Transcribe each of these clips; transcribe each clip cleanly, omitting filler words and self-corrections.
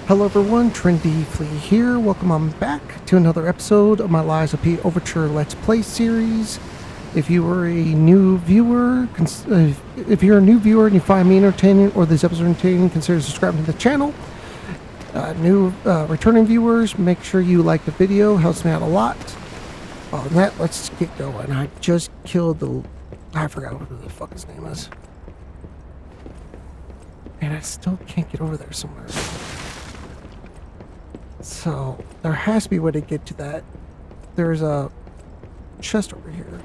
Hello everyone, TrendyFlea here. Welcome on back to another episode of my Lies of P Overture Let's Play series. If you are a new viewer, if you're a new viewer and you find me entertaining or this episode entertaining, consider subscribing to the channel. Returning viewers, make sure you like the video, helps me out a lot. On that, let's get going. I just killed I forgot what the fuck his name is. And I still can't get over there somewhere. So, there has to be a way to get to that. There's a chest over here.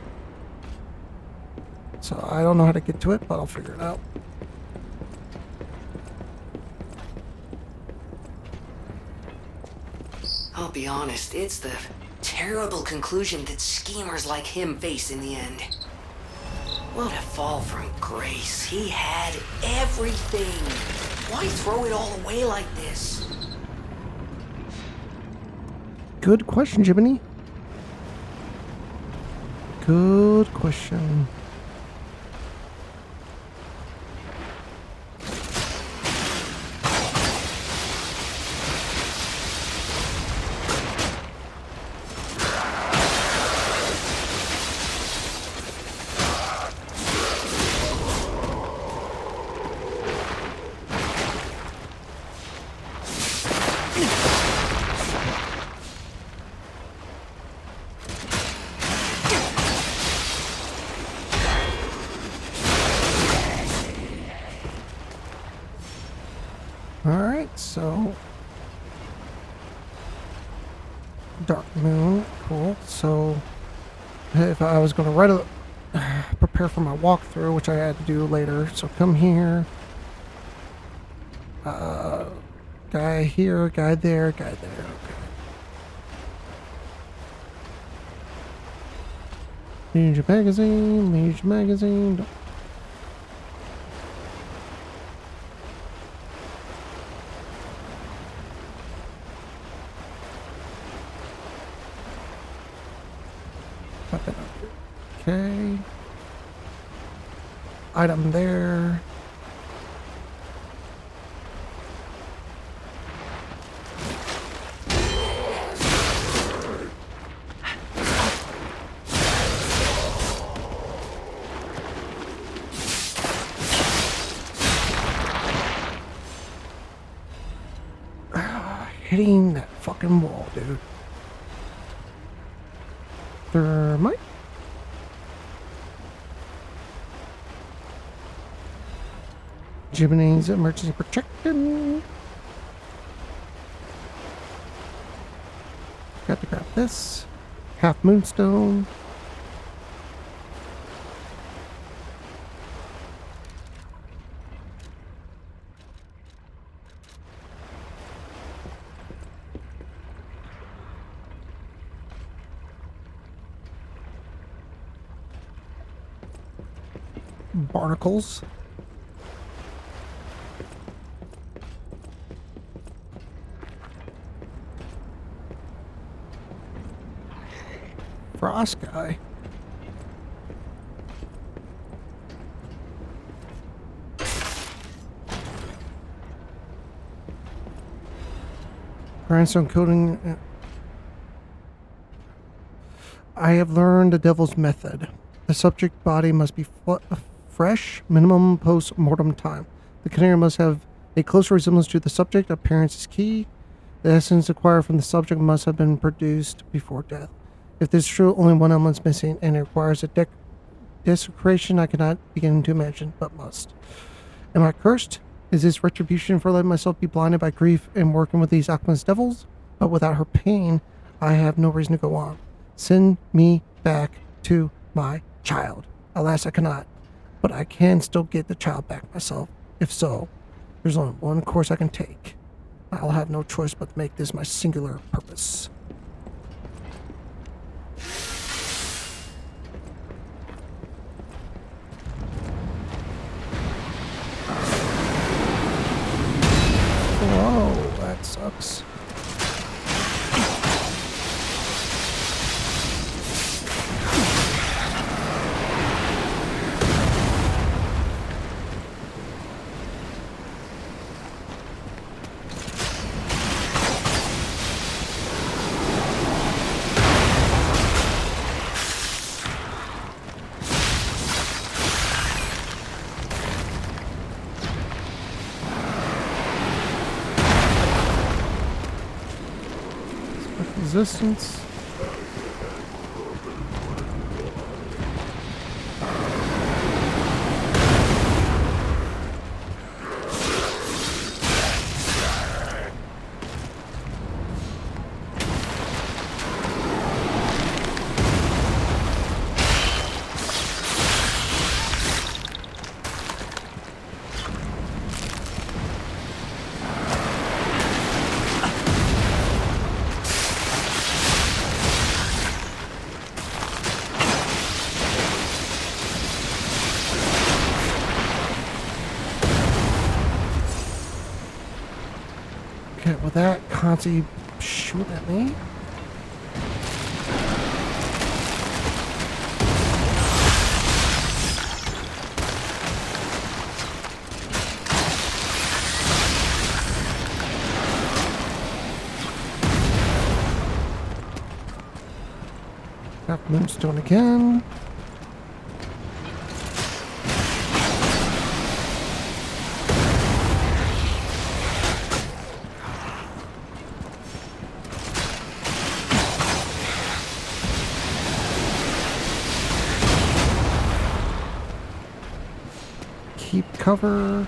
So, I don't know how to get to it, but I'll figure it out. I'll be honest, it's the terrible conclusion that schemers like him face in the end. What a fall from grace. He had everything. Why throw it all away like this? Good question, Jiminy. Good question. Alright, so Dark Moon, cool. So if I was going to prepare for my walkthrough, which I had to do later, so come here, guy here, guy there, okay. Legendary magazine. Okay. Item there. Hitting that fucking wall, dude. Thermite. Jiminy's emergency protection. Got to grab this. Half moonstone. Barnacles. Frost guy. Grindstone coating. I have learned the devil's method. The subject body must be fresh, minimum post-mortem time. The canary must have a close resemblance to the subject. Appearance is key. The essence acquired from the subject must have been produced before death. If this is true, only one element is missing, and it requires a desecration I cannot begin to imagine, but must. Am I cursed? Is this retribution for letting myself be blinded by grief and working with these alchemist devils? But without her pain, I have no reason to go on. Send me back to my child. Alas, I cannot. But I can still get the child back myself. If so, there's only one course I can take. I'll have no choice but to make this my singular purpose. Whoa, that sucks. Resistance. Okay, will that constantly shoot at me? Got moonstone again. Keep cover.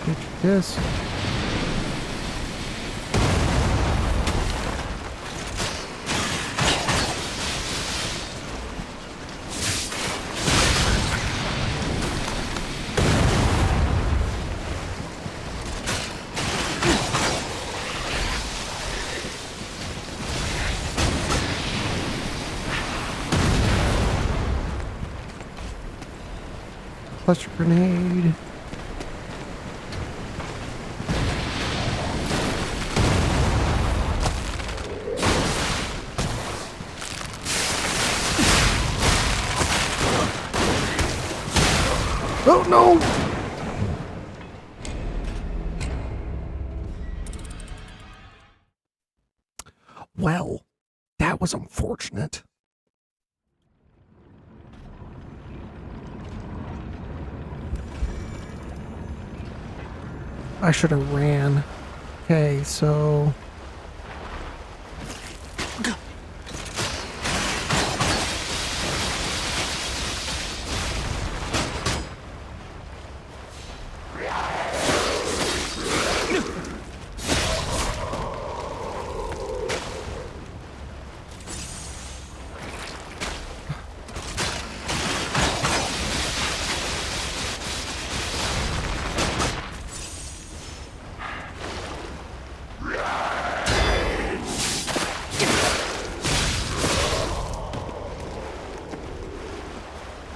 Get this. Cluster grenade. Oh no! Well, that was unfortunate. I should have ran. Okay, so...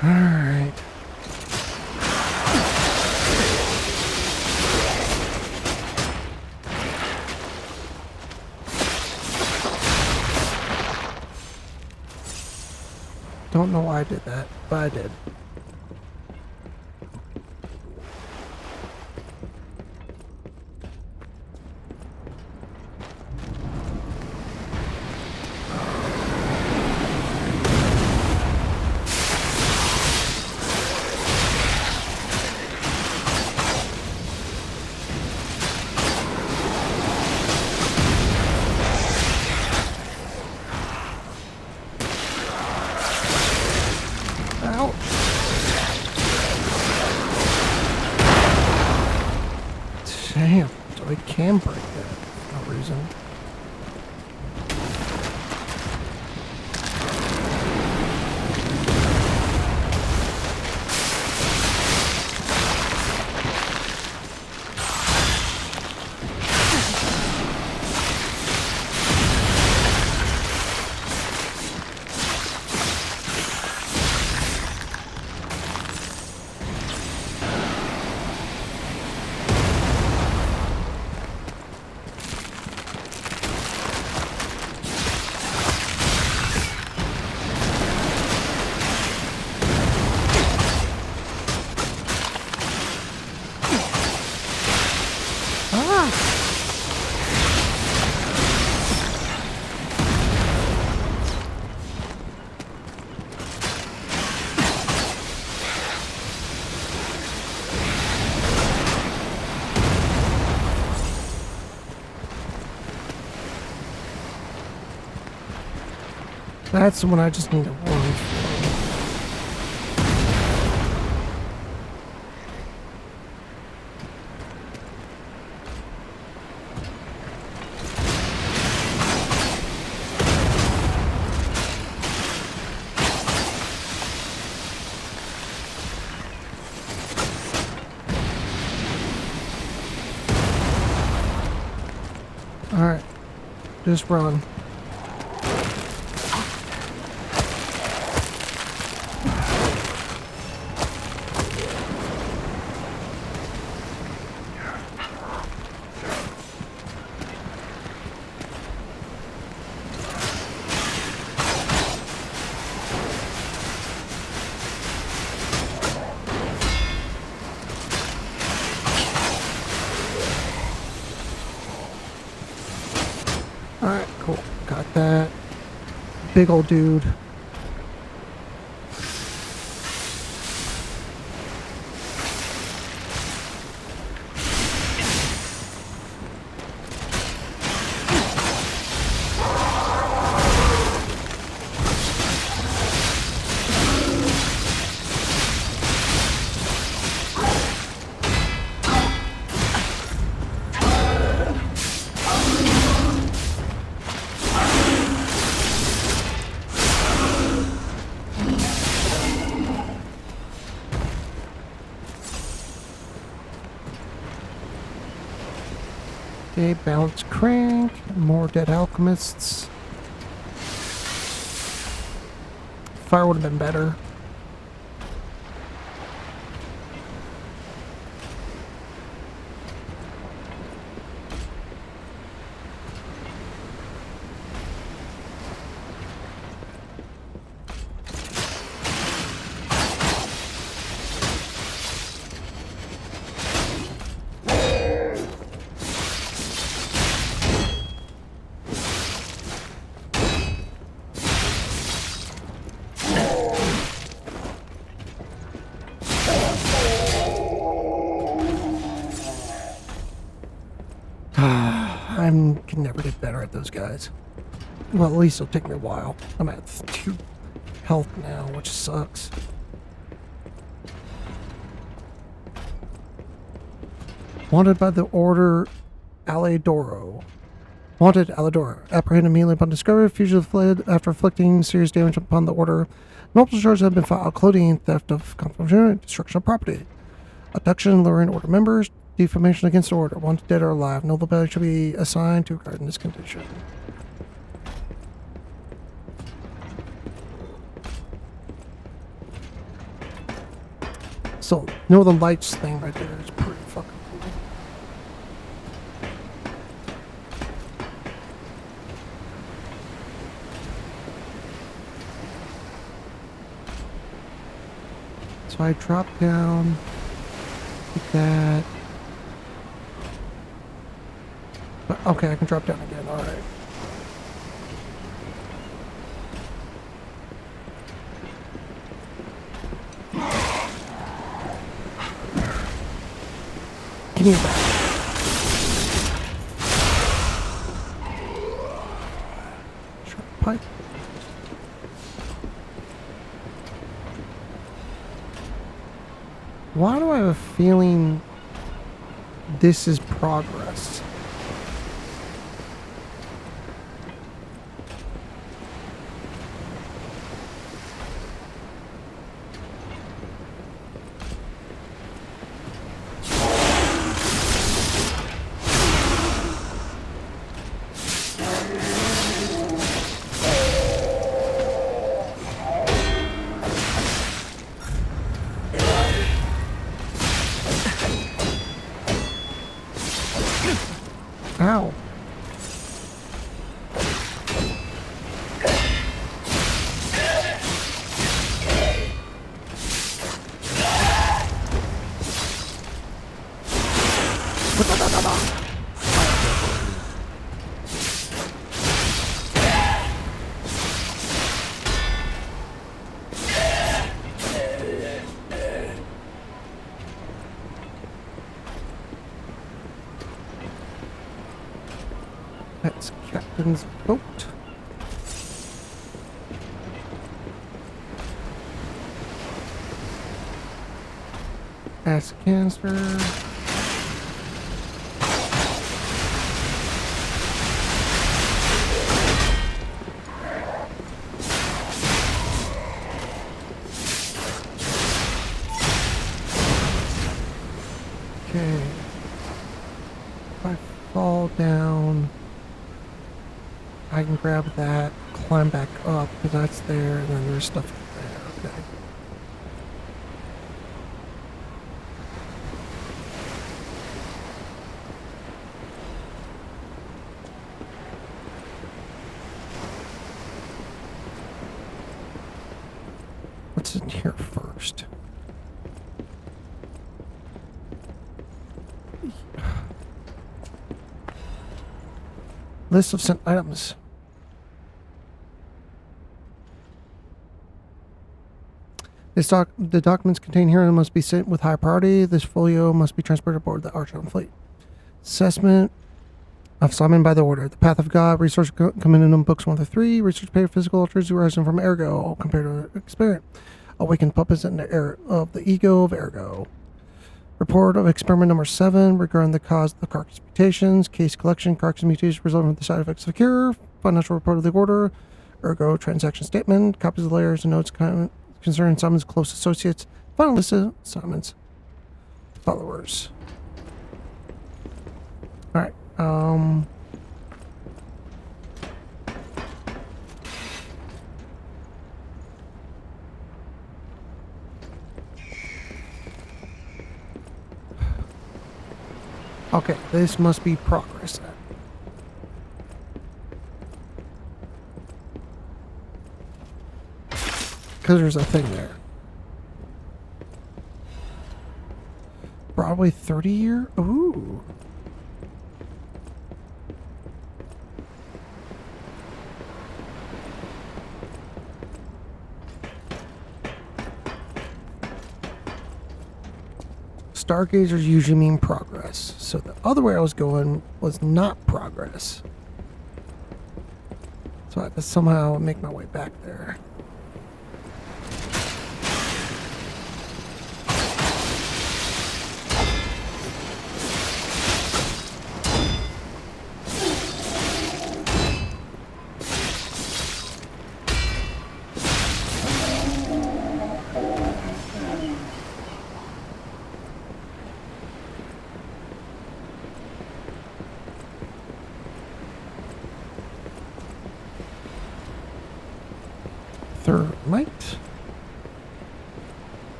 Alright. Don't know why I did that, but I did. Ouch. Damn, so I can break that for no reason. That's the one I just need to run. Alright. Just run. Alright, cool. Got that. Big old dude. Okay, bounce crank, more dead alchemists. Fire would have been better. I can never get better at those guys. Well, at least it'll take me a while. I'm at 2 health now, which sucks. Wanted by the Order Alidoro. Wanted Alidoro. Apprehended immediately upon discovery. Fugitive fled after inflicting serious damage upon the Order. Multiple charges have been filed, including theft of confidential, destruction of property, abduction, luring Order members, defamation against the Order. Wanted dead or alive. No liability shall be assigned to a guard in this condition. So, Northern Lights thing right there is pretty fucking cool. So I drop down, get that. But, okay, I can drop down again, alright. Give me that. Sharp pipe. Why do I have a feeling this is progress? Ow. That's Captain's boat. Acid canister. Okay. If I fall down, I can grab that, climb back up, because that's there, and then there's stuff there. Okay. What's in here first? List of sent items. The documents contained herein must be sent with high priority. This folio must be transported aboard the Archon fleet. Assessment of Simon by the order. The Path of God. Resource Compendium books 1 to 3. Research paid physical alters arising from ergo compared to experiment. Awakened puppets in the air of the ego of ergo. Report of experiment number 7 regarding the cause of the carcass mutations. Case collection. Carcass mutations resulting from the side effects of the cure. Financial report of the order. Ergo transaction statement. Copies of the layers and notes concerning Simon's close associates. Final list of Simon's followers. Alright. Okay, this must be progress then. Because there's a thing there. Broadway 30 year? Ooh. Stargazers usually mean progress. So the other way I was going was not progress. So I had to somehow make my way back there. Thermite.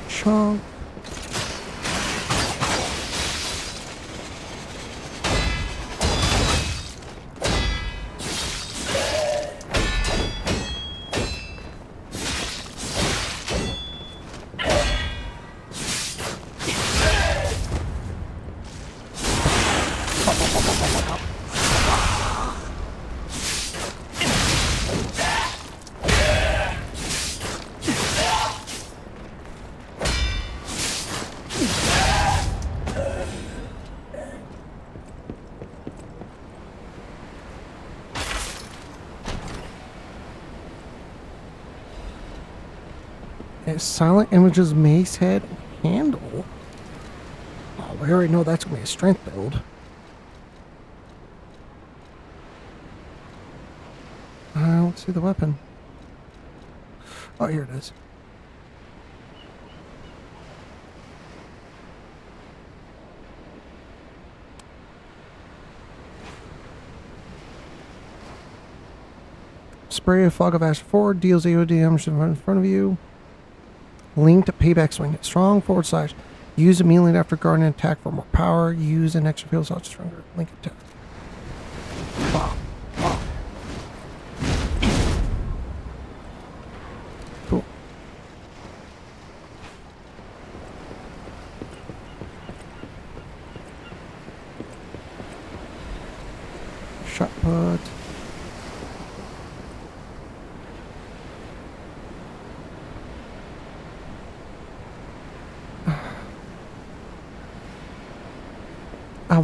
Chunk. Silent Images mace head handle. Oh, we already know that's gonna be a strength build. I don't see the weapon. Oh, here it is. Spray a fog of ash forward, deals AOD damage in front of you. Linked payback swing. Strong /. Use immediately after guard and attack for more power. Use an extra field slot stronger. Link attack. Wow. Wow. Cool. Shot put.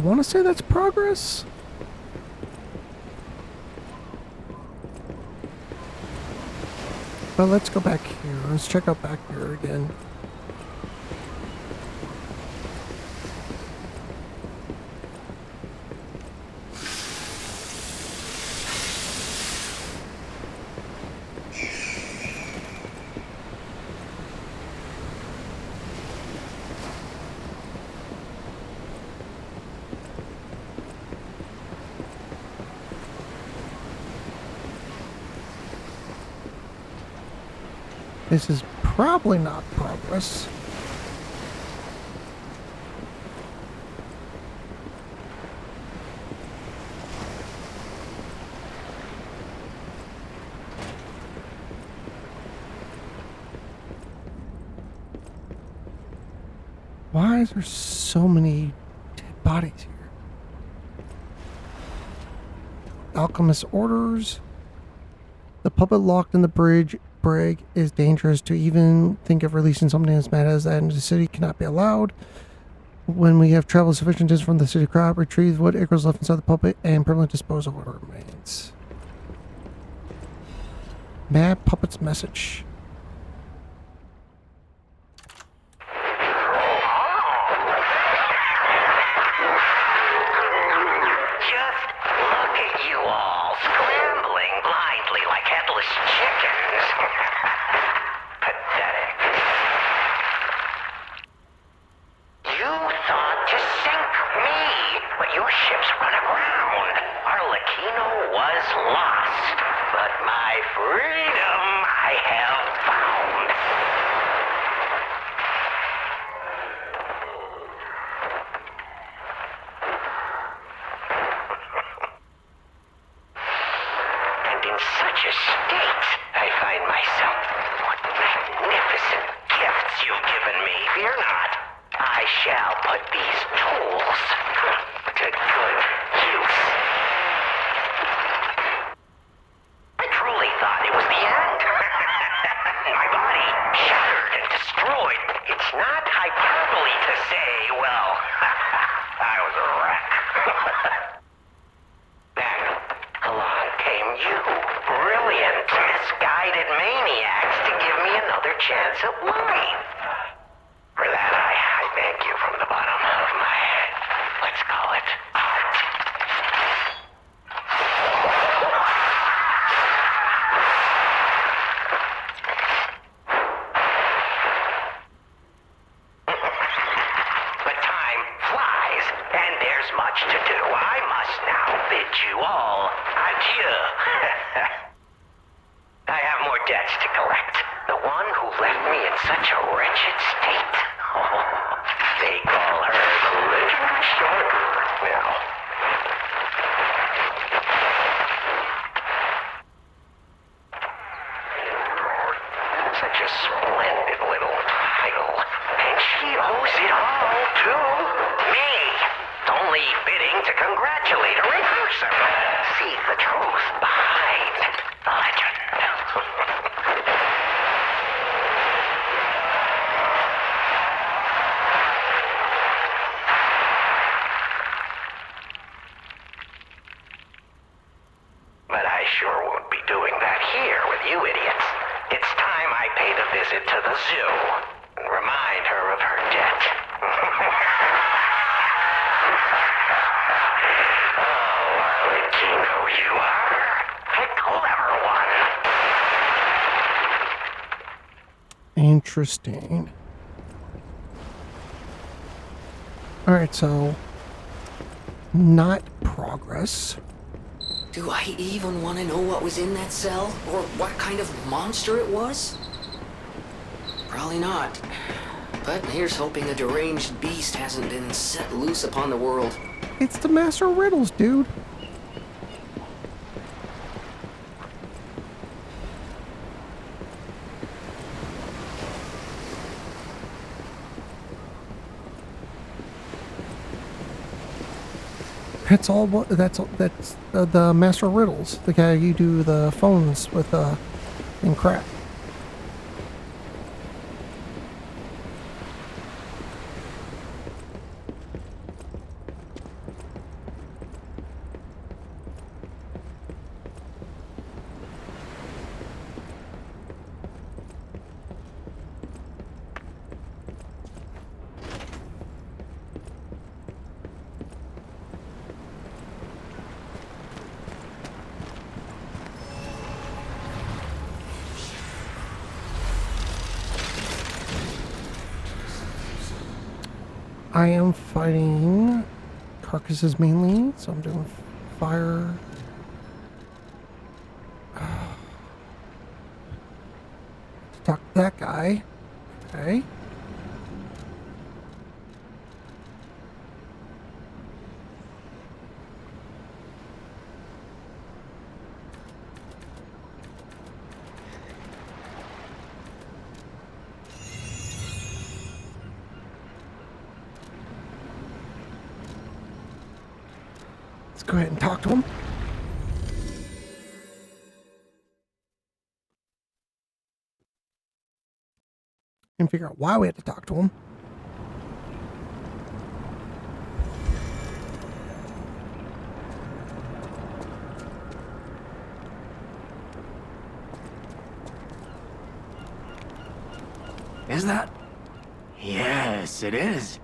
want to say that's progress. But let's go back here. Let's check out back here again. This is probably not progress. Why is there so many dead bodies here? Alchemist orders. The puppet locked in the brig is dangerous. To even think of releasing something as mad as that into the city cannot be allowed. When we have traveled sufficient distance from the city crowd, retrieve what Icarus left inside the puppet and permanently dispose of what remains. Mad Puppet's message. Just look at you all, scrambling blindly like headless chickens. Pathetic. You thought to sink me, but your ships run aground. Arlecchino was lost, but my freedom I have found. And in such a state, I find myself. What magnificent gifts you've given me. Fear not. I shall put these tools to good use. I truly thought it was the end. My body shattered and destroyed. It's not hyperbole to say, well, I was a wreck. Then along came you, brilliant, misguided maniacs, to give me another chance at life. For that, I thank you from the bottom of my, let's call it, heart. But time flies, and there's much to do. I must now bid you all adieu. I have more debts to collect. The one who left me in such a wretched state. Oh, they call her the Legendary Stalker now. Such a splendid little title. And she owes it all to me. Only fitting to congratulate her in person. See the truth behind the legend. But I sure won't be doing that here with you idiots. It's time I paid a visit to the zoo and remind her of her debt. Oh, Arlecchino, you are a clever one. Interesting. Alright, so not progress. Do I even want to know what was in that cell? Or what kind of monster it was? Probably not. But here's hoping a deranged beast hasn't been set loose upon the world. It's the Master of Riddles, dude. That's all. That's the Master of Riddles, the guy you do the phones with in Krat. I am fighting carcasses mainly, so I'm doing fire. Talk to that guy. Okay. Let's go ahead and talk to him. And figure out why we had to talk to him. Is that? Yes, it is.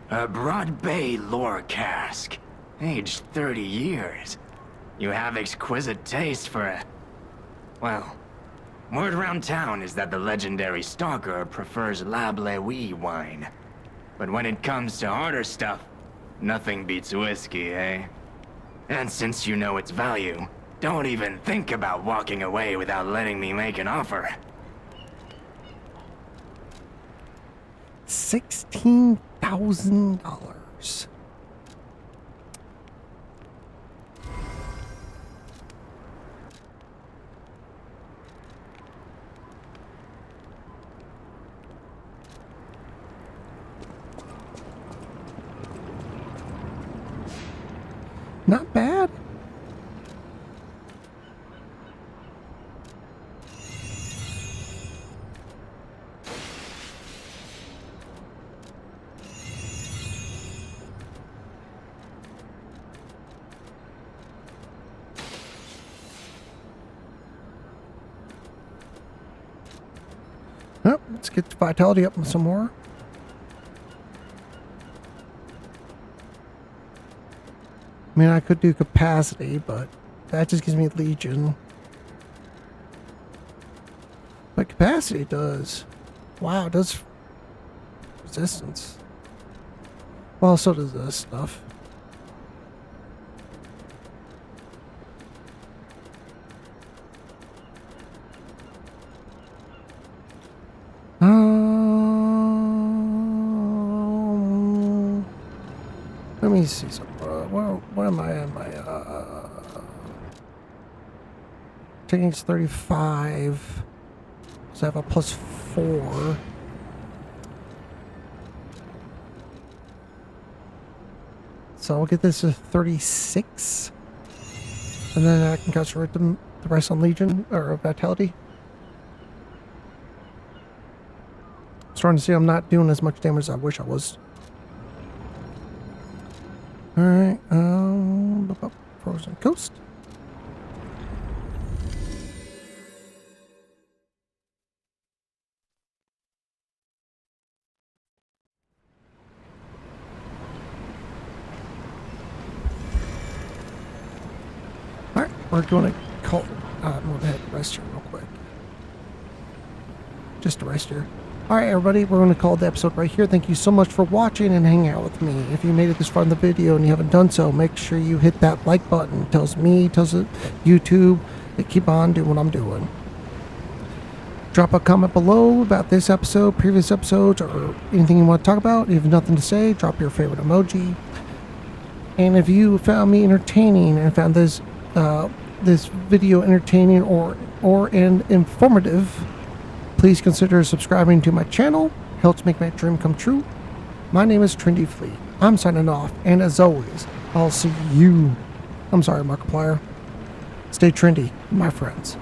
A Broad Bay lore cask. Aged 30 years. You have exquisite taste for it. Well, word around town is that the Legendary Stalker prefers Lab Lewy wine. But when it comes to harder stuff, nothing beats whiskey, eh? And since you know its value, don't even think about walking away without letting me make an offer. $16,000. Not bad. Oh, let's get the vitality up some more. I mean, I could do capacity, but that just gives me Legion. But capacity does. Wow, it does resistance. Well, so does this stuff. Let me see some. Where am I at? My technique's 35. So I have a +4. So I'll get this to 36. And then I can concentrate the rest on Legion or Vitality. I'm starting to see I'm not doing as much damage as I wish I was. Alright, Frozen Coast. Alright, we're going to call. I'm going to head rest here real quick. Just to rest here. Alright everybody, we're going to call the episode right here. Thank you so much for watching and hanging out with me. If you made it this far in the video and you haven't done so, make sure you hit that like button. It tells me, tells it YouTube to keep on doing what I'm doing. Drop a comment below about this episode, previous episodes, or anything you want to talk about. If you have nothing to say, drop your favorite emoji. And if you found me entertaining and found this this video entertaining or informative, please consider subscribing to my channel. Helps make my dream come true. My name is TrendyFlea. I'm signing off, and as always, I'll see you. I'm sorry, Markiplier. Stay trendy, my friends.